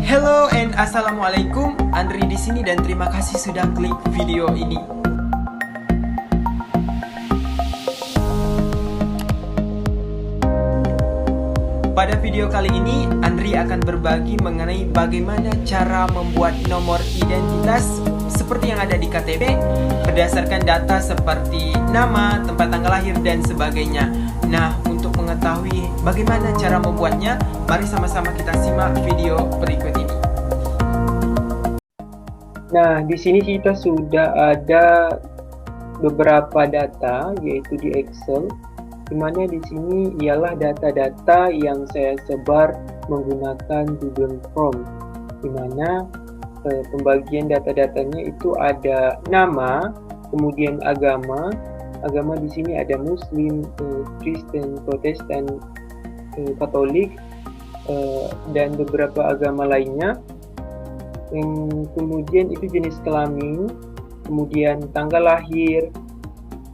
Hello and assalamualaikum, Andri di sini dan terima kasih sudah klik video ini. Pada video kali ini, Andri akan berbagi mengenai bagaimana cara membuat nomor identitas seperti yang ada di KTP berdasarkan data seperti nama, tempat tanggal lahir, dan sebagainya. Nah, untuk mengetahui bagaimana cara membuatnya, mari sama-sama kita simak video berikut ini. Nah, di sini kita sudah ada beberapa data, yaitu di Excel, di mana di sini ialah data-data yang saya sebar menggunakan Google Form, di mana pembagian data-datanya itu ada nama, kemudian agama. Agama di sini ada Muslim, Kristen, Protestan, Katolik, dan beberapa agama lainnya. Kemudian itu jenis kelamin, kemudian tanggal lahir,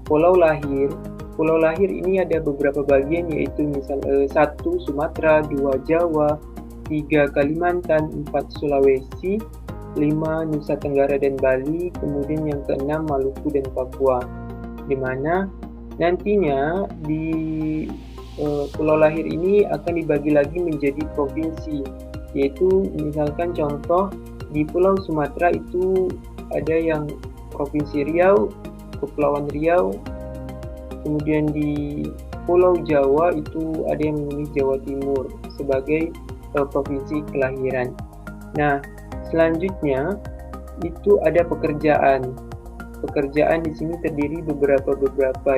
pulau lahir. Pulau lahir ini ada beberapa bagian, yaitu misal 1 Sumatera, 2 Jawa, 3 Kalimantan, 4 Sulawesi, 5 Nusa Tenggara dan Bali, kemudian yang ke-6 Maluku dan Papua. Di mana nantinya di pulau lahir ini akan dibagi lagi menjadi provinsi, yaitu misalkan contoh di Pulau Sumatera itu ada yang Provinsi Riau, Kepulauan Riau, kemudian di Pulau Jawa itu ada yang memilih Jawa Timur sebagai provinsi kelahiran. Nah, selanjutnya itu ada pekerjaan. Pekerjaan di sini terdiri beberapa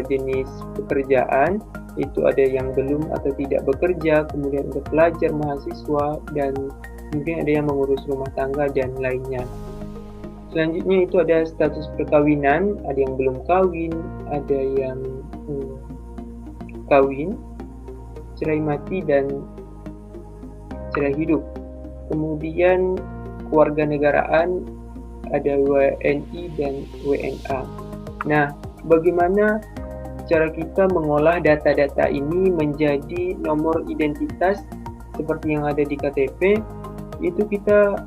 jenis pekerjaan, itu ada yang belum atau tidak bekerja, kemudian ada pelajar, mahasiswa, dan kemudian ada yang mengurus rumah tangga dan lainnya. Selanjutnya itu ada status perkawinan, ada yang belum kawin, ada yang kawin, cerai mati, dan cerai hidup. Kemudian kewarganegaraan, ada WNI dan WNA. Nah, bagaimana cara kita mengolah data-data ini menjadi nomor identitas seperti yang ada di KTP? Itu kita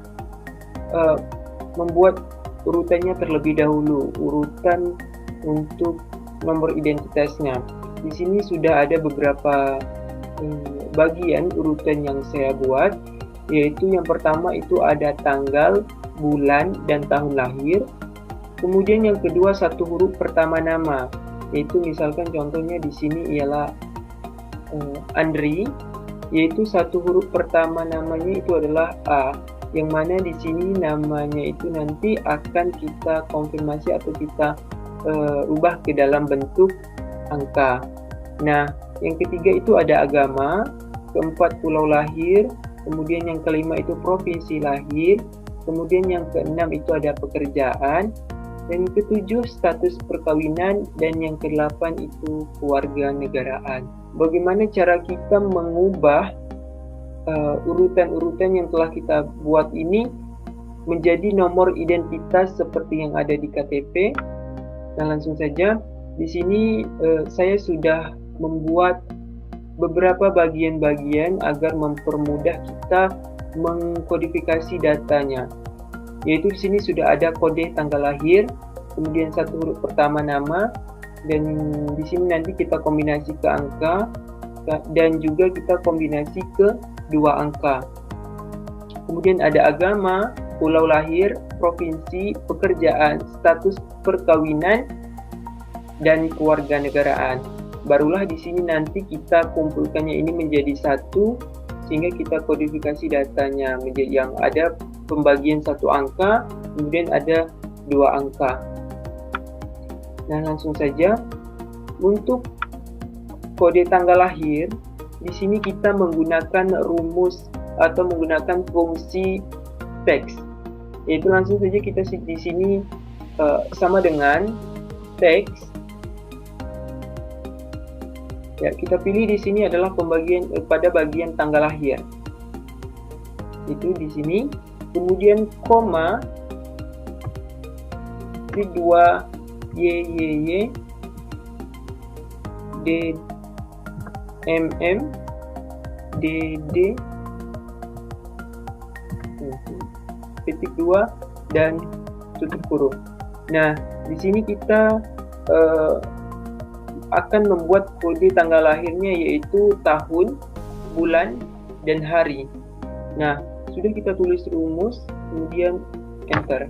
membuat urutannya terlebih dahulu, urutan untuk nomor identitasnya. Di sini sudah ada beberapa bagian urutan yang saya buat, yaitu yang pertama itu ada tanggal, bulan, dan tahun lahir. Kemudian yang kedua satu huruf pertama nama, yaitu misalkan contohnya di sini ialah Andri, yaitu satu huruf pertama namanya itu adalah A, yang mana di sini namanya itu nanti akan kita konfirmasi atau kita ubah ke dalam bentuk angka. Nah, yang ketiga itu ada agama, keempat pulau lahir, kemudian yang kelima itu provinsi lahir, kemudian yang keenam itu ada pekerjaan, dan ketujuh status perkawinan, dan yang kedelapan itu kewarganegaraan. Bagaimana cara kita mengubah urutan-urutan yang telah kita buat ini menjadi nomor identitas seperti yang ada di KTP? Nah, langsung saja di sini saya sudah membuat beberapa bagian-bagian agar mempermudah kita mengkodifikasi datanya, yaitu di sini sudah ada kode tanggal lahir, kemudian satu huruf pertama nama, dan di sini nanti kita kombinasi ke angka, dan juga kita kombinasi ke 2 angka. Kemudian ada agama, pulau lahir, provinsi, pekerjaan, status perkawinan, dan kewarganegaraan. Barulah di sini nanti kita kumpulkannya ini menjadi satu, sehingga kita kodifikasi datanya menjadi yang ada pembagian 1 angka, kemudian ada 2 angka. Nah, langsung saja untuk kode tanggal lahir, di sini kita menggunakan rumus atau menggunakan fungsi teks, yaitu langsung saja kita di sini sama dengan teks. Ya, kita pilih di sini adalah pembagian pada bagian tanggal lahir. Itu di sini. Kemudian koma, di 2 YYY DMM DD petik 2 dan tutup kurung. Nah, di sini kita akan membuat kode tanggal lahirnya, yaitu tahun, bulan, dan hari. Nah, sudah kita tulis rumus, kemudian enter.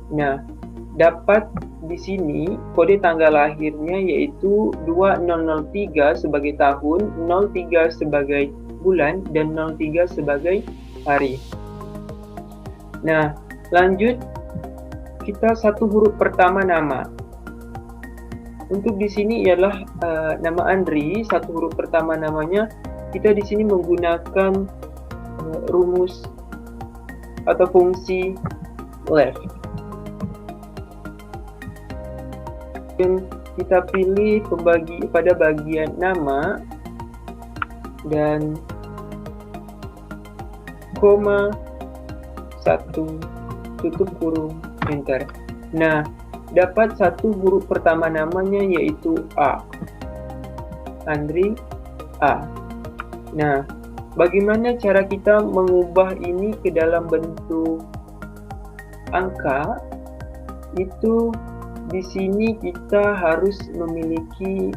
Nah, dapat di sini kode tanggal lahirnya yaitu 2003 sebagai tahun, 03 sebagai bulan, dan 03 sebagai hari. Nah, lanjut kita satu huruf pertama nama. Untuk di sini ialah nama Andri, satu huruf pertama namanya. Kita di sini menggunakan rumus atau fungsi left. Dan kita pilih pada bagian nama dan koma 1 tutup kurung enter. Nah, dapat satu huruf pertama namanya yaitu A. Andri A. Nah, bagaimana cara kita mengubah ini ke dalam bentuk angka? Itu di sini kita harus memiliki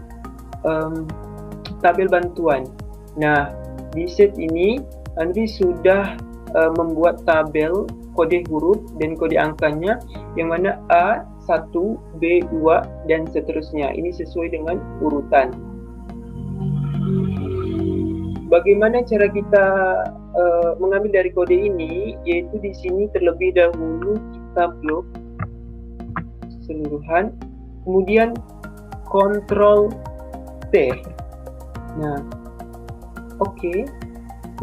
tabel bantuan. Nah, di set ini Andri sudah membuat tabel kode huruf dan kode angkanya, yang mana A1, B2, dan seterusnya. Ini sesuai dengan urutan. Bagaimana cara kita mengambil dari kode ini? Yaitu di sini terlebih dahulu kita blok keseluruhan, kemudian Ctrl T. Nah, oke.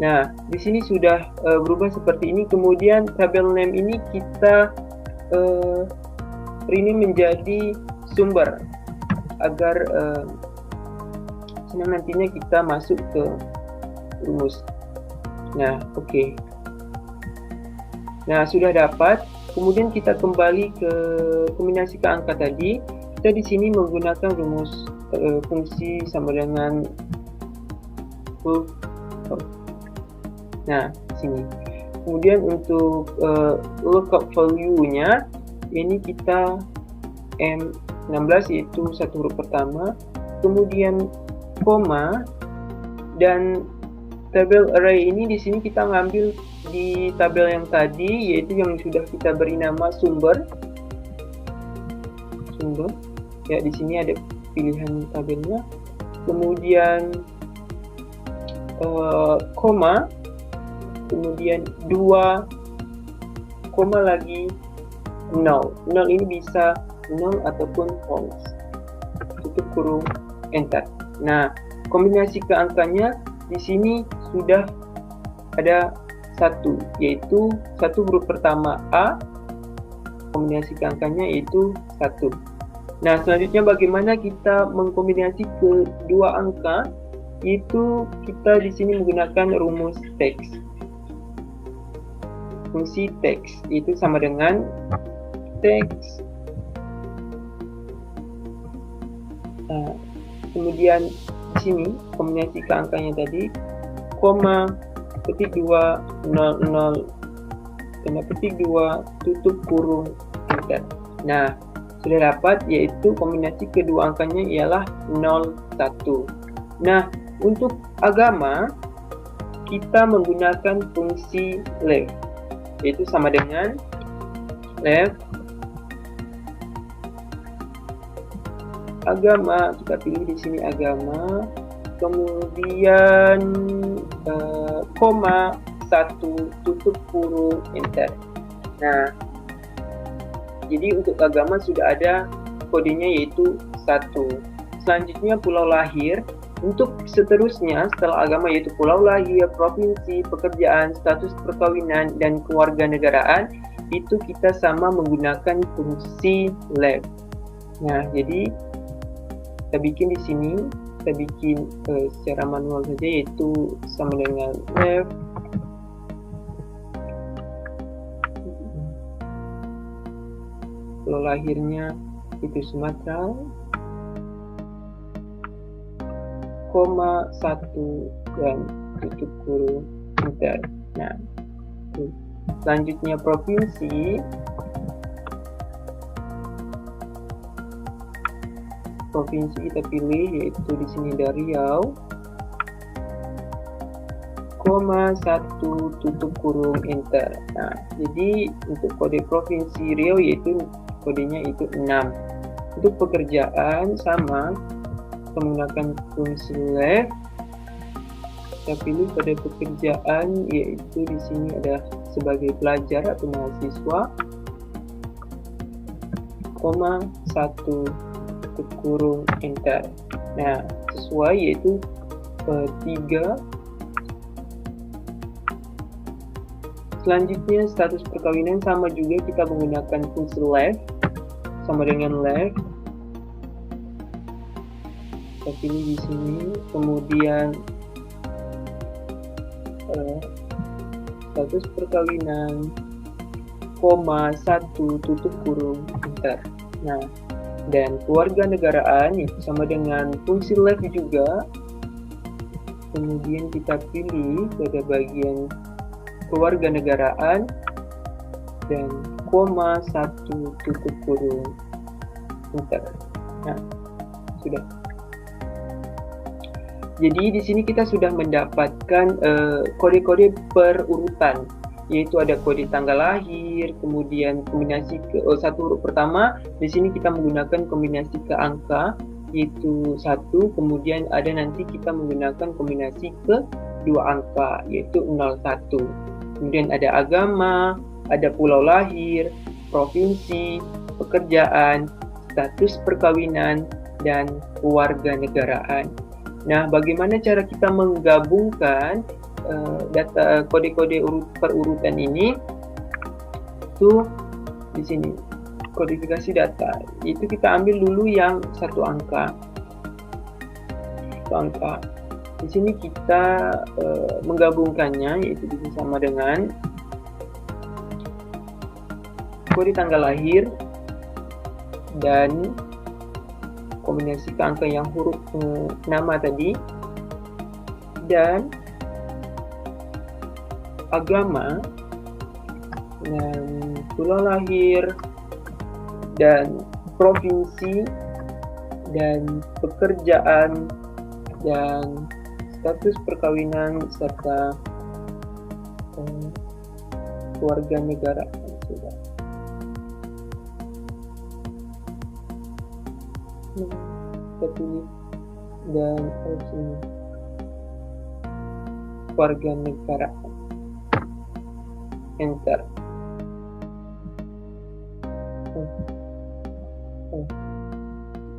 Nah, di sini sudah berubah seperti ini. Kemudian tabel name ini kita rename menjadi sumber agar nantinya kita masuk ke rumus. Nah, oke. Nah, sudah dapat. Kemudian kita kembali ke kombinasi ke angka tadi. Kita di sini menggunakan rumus fungsi sama dengan nah, sini. Kemudian untuk lookup value-nya ini kita M16 yaitu satu huruf pertama, kemudian koma, dan tabel array ini di sini kita ngambil di tabel yang tadi, yaitu yang sudah kita beri nama sumber. Ya, di sini ada pilihan tabelnya. Kemudian koma, kemudian 2 koma lagi 0. 0 ini bisa 0 ataupun false. Tutup kurung enter. Nah, kombinasi ke angkanya di sini sudah ada satu, yaitu satu huruf pertama A, kombinasi ke angkanya yaitu 1. Nah, selanjutnya bagaimana kita mengkombinasi kedua angka? Itu kita di sini menggunakan rumus teks. Fungsi teks itu sama dengan teks. Nah, kemudian di sini kombinasi ke angkanya tadi, koma, petik 2, 00, petik 2, tutup kurung enter. Nah, sudah dapat, yaitu kombinasi kedua angkanya ialah 01. Nah, untuk agama kita menggunakan fungsi left, yaitu sama dengan left agama. Kita pilih di sini agama, kemudian koma 1 tutup kurung enter. Nah, jadi untuk agama sudah ada kodenya yaitu 1. Selanjutnya pulau lahir. Untuk seterusnya setelah agama yaitu pulau lahir, provinsi, pekerjaan, status perkawinan, dan kewarganegaraan, itu kita sama menggunakan fungsi left. Nah, jadi kita bikin di sini, kita bikin secara manual saja, yaitu sama dengan left. Pulau lahirnya itu Sumatera, koma 1 dan tutup kurung enter. Nah, Selanjutnya provinsi. Provinsi kita pilih, yaitu di sini ada Riau, koma 1 tutup kurung enter. Nah, jadi untuk kode provinsi Riau yaitu kodenya itu 6. Untuk pekerjaan sama, kita menggunakan fungsi left. Kita pilih pada pekerjaan, yaitu di sini ada sebagai pelajar atau mahasiswa, koma 1 tutup kurung enter. Nah, sesuai yaitu 3. Selanjutnya status perkawinan sama juga, kita menggunakan fungsi left, sama dengan left. Kita pilih di sini, kemudian status perkawinan, koma 1 tutup kurung enter. Nah, dan kewarganegaraan itu sama dengan fungsi left juga. Kemudian kita pilih pada bagian kewarganegaraan dan koma 1 tutup kurung enter. Nah, sudah. Jadi di sini kita sudah mendapatkan kode-kode perurutan, yaitu ada kode tanggal lahir, kemudian kombinasi ke satu huruf pertama. Di sini kita menggunakan kombinasi ke angka, yaitu 1, kemudian ada nanti kita menggunakan kombinasi ke 2 angka, yaitu 01. Kemudian ada agama, ada pulau lahir, provinsi, pekerjaan, status perkawinan, dan kewarganegaraan. Nah, bagaimana cara kita menggabungkan data kode-kode perurutan ini? Itu di sini kodifikasi data. Itu kita ambil dulu yang 1 angka. 1 angka. Di sini kita menggabungkannya, yaitu bisa sama dengan kode tanggal lahir dan kombinasi ke angka yang huruf nama tadi, dan agama dan pulau lahir dan provinsi dan pekerjaan dan status perkawinan serta kewarganegaraan. Sudah. Kita pilih dan opsi kewarganegaraan, enter.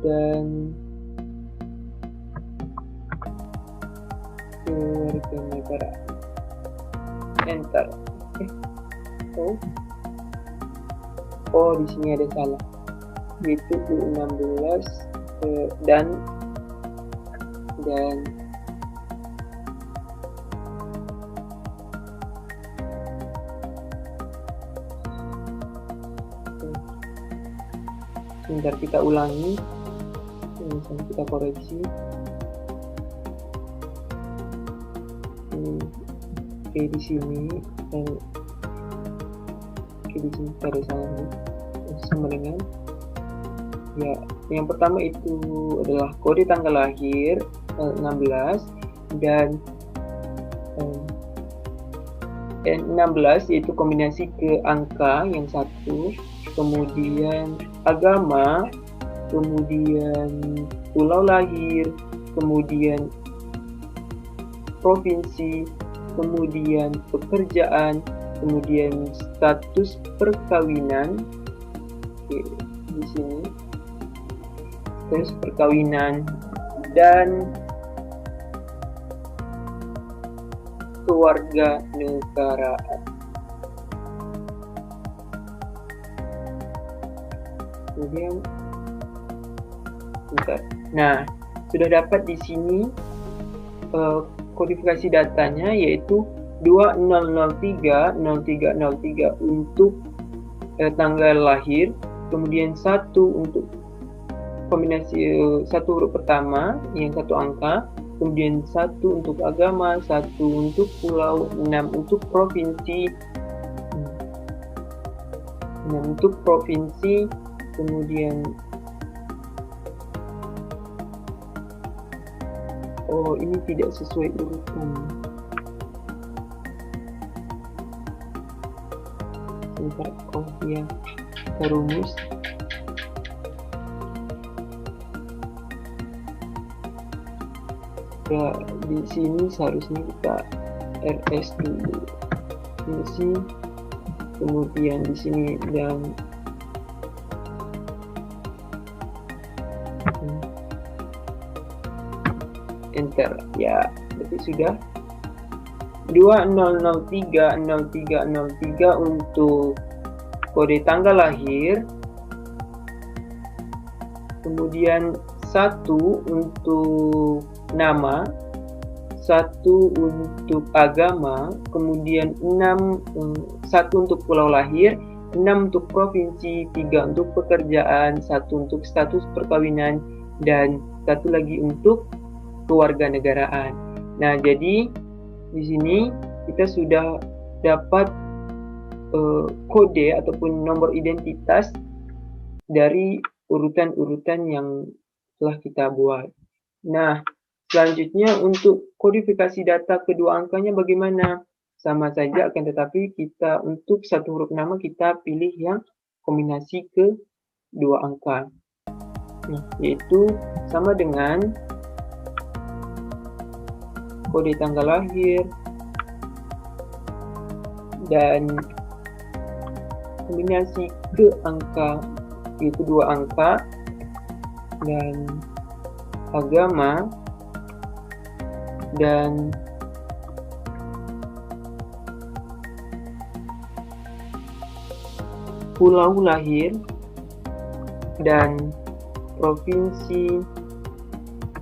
Dan kewarganegaraan, enter. Oh, di sini ada salah, yaitu U16 dan sebentar, kita ulangi, misalnya kita koreksi. Oke, di sini dan di sini kita ada salah nih, sama dengan ya, yang pertama itu adalah kode tanggal lahir 16 dan 16 yaitu kombinasi ke angka yang 1, kemudian agama, kemudian pulau lahir, kemudian provinsi, kemudian pekerjaan, kemudian status perkawinan. Oke, di sini status perkawinan dan kewarganegaraan. Kemudian bentar. Nah, sudah dapat di sini kodifikasi datanya, yaitu 2003 0303 untuk tanggal lahir, kemudian 1 untuk kombinasi 1 huruf pertama yang 1 angka, kemudian 1 untuk agama, 1 untuk pulau, 6 untuk provinsi, Nah, untuk provinsi, kemudian ini tidak sesuai urutan. Sebentar, ya, kita rumus. Ya, di sini seharusnya kita RS dulu. Ini, kemudian di sini dan enter. Ya, berarti sudah 20030303 untuk kode tanggal lahir, kemudian 1 untuk nama, 1 untuk agama, kemudian 1 untuk pulau lahir, 6 untuk provinsi, 3 untuk pekerjaan, 1 untuk status perkawinan, dan 1 lagi untuk kewarganegaraan. Nah, jadi di sini kita sudah dapat kode ataupun nomor identitas dari urutan-urutan yang telah kita buat. Nah, selanjutnya untuk kodifikasi data kedua angkanya bagaimana? Sama saja, akan tetapi kita untuk satu huruf nama kita pilih yang kombinasi ke 2 angka. Nah, yaitu sama dengan kode tanggal lahir dan kombinasi ke angka, yaitu 2 angka, dan agama dan pulau lahir dan provinsi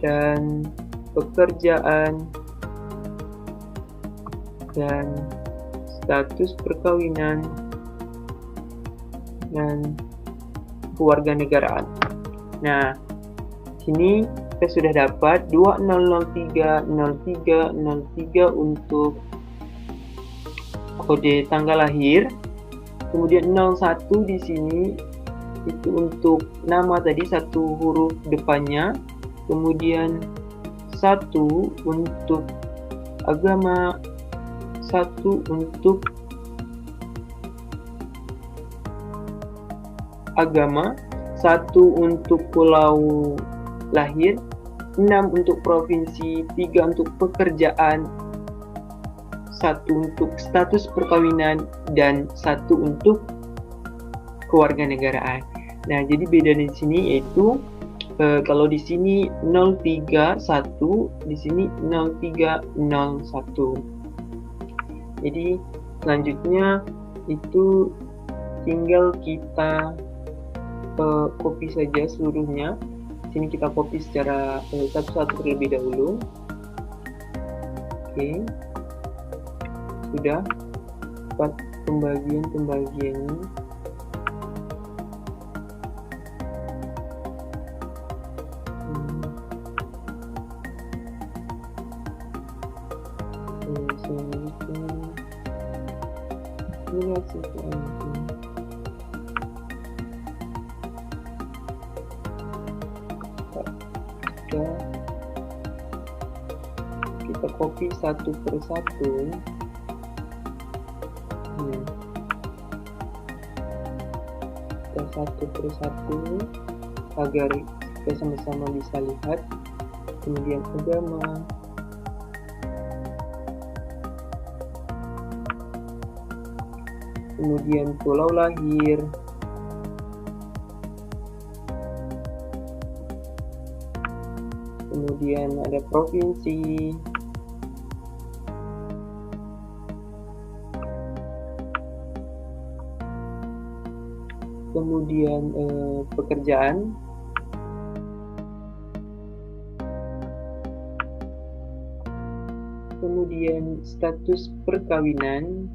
dan pekerjaan dan status perkawinan dan kewarganegaraan. Nah, sini kita sudah dapat 20030303 untuk kode tanggal lahir, kemudian 01 di sini itu untuk nama tadi, 1 huruf depannya, kemudian 1 untuk agama, 1 untuk agama, 1 untuk pulau lahir, 6 untuk provinsi, 3 untuk pekerjaan, 1 untuk status perkawinan, dan 1 untuk kewarganegaraan. Nah, jadi beda di sini yaitu kalau di sini 031, di sini 0301. Jadi selanjutnya itu tinggal kita copy saja seluruhnya. Sini kita copy secara satu-satu terlebih dahulu. Oke, sudah dapat pembagiannya. Kita copy satu persatu. Kita satu persatu agar kita sama-sama bisa lihat. Kemudian agama, kemudian pulau lahir, kemudian ada provinsi, kemudian pekerjaan, kemudian status perkawinan,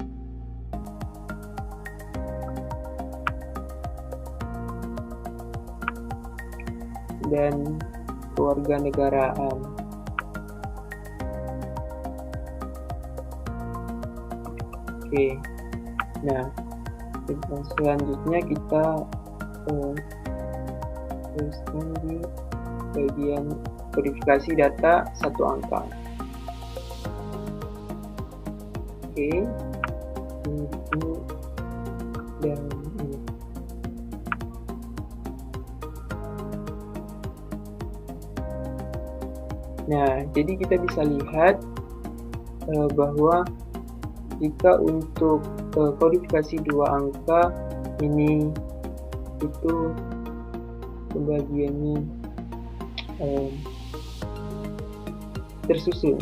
dan kewarganegaraan. Oke, nah Dan selanjutnya kita teruskan di bagian verifikasi data satu angka. Oke, ini dan ini. Nah, jadi kita bisa lihat bahwa jika untuk kodifikasi dua angka ini itu pembagiannya tersusun,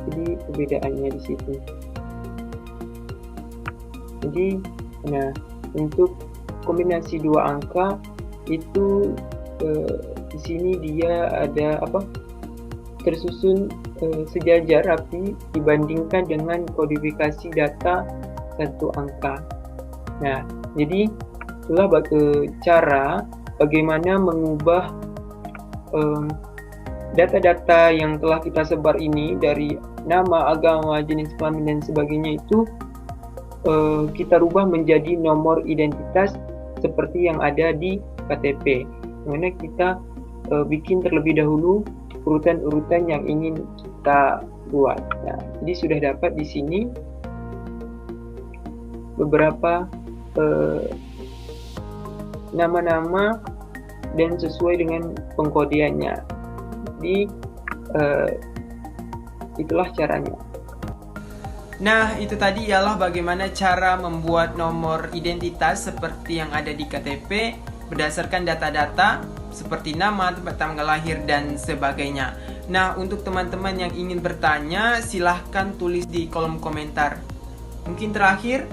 jadi perbedaannya di situ. Jadi, nah untuk kombinasi dua angka itu di sini dia ada tersusun sejajar rapi dibandingkan dengan kodifikasi data satu angka. Nah, jadi itulah cara bagaimana mengubah data-data yang telah kita sebar ini dari nama, agama, jenis kelamin dan sebagainya itu kita rubah menjadi nomor identitas seperti yang ada di KTP. Dimana kita bikin terlebih dahulu urutan-urutan yang ingin kita buat. Nah, jadi sudah dapat di sini beberapa nama-nama dan sesuai dengan pengkodeannya. Jadi itulah caranya. Nah, itu tadi ialah bagaimana cara membuat nomor identitas seperti yang ada di KTP berdasarkan data-data seperti nama, tempat tanggal lahir, dan sebagainya. Nah, untuk teman-teman yang ingin bertanya, silahkan tulis di kolom komentar. Mungkin terakhir,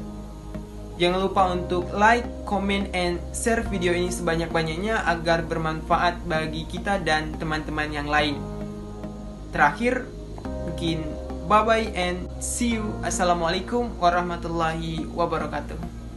jangan lupa untuk like, comment, and share video ini sebanyak-banyaknya agar bermanfaat bagi kita dan teman-teman yang lain. Terakhir, mungkin bye-bye and see you. Assalamualaikum warahmatullahi wabarakatuh.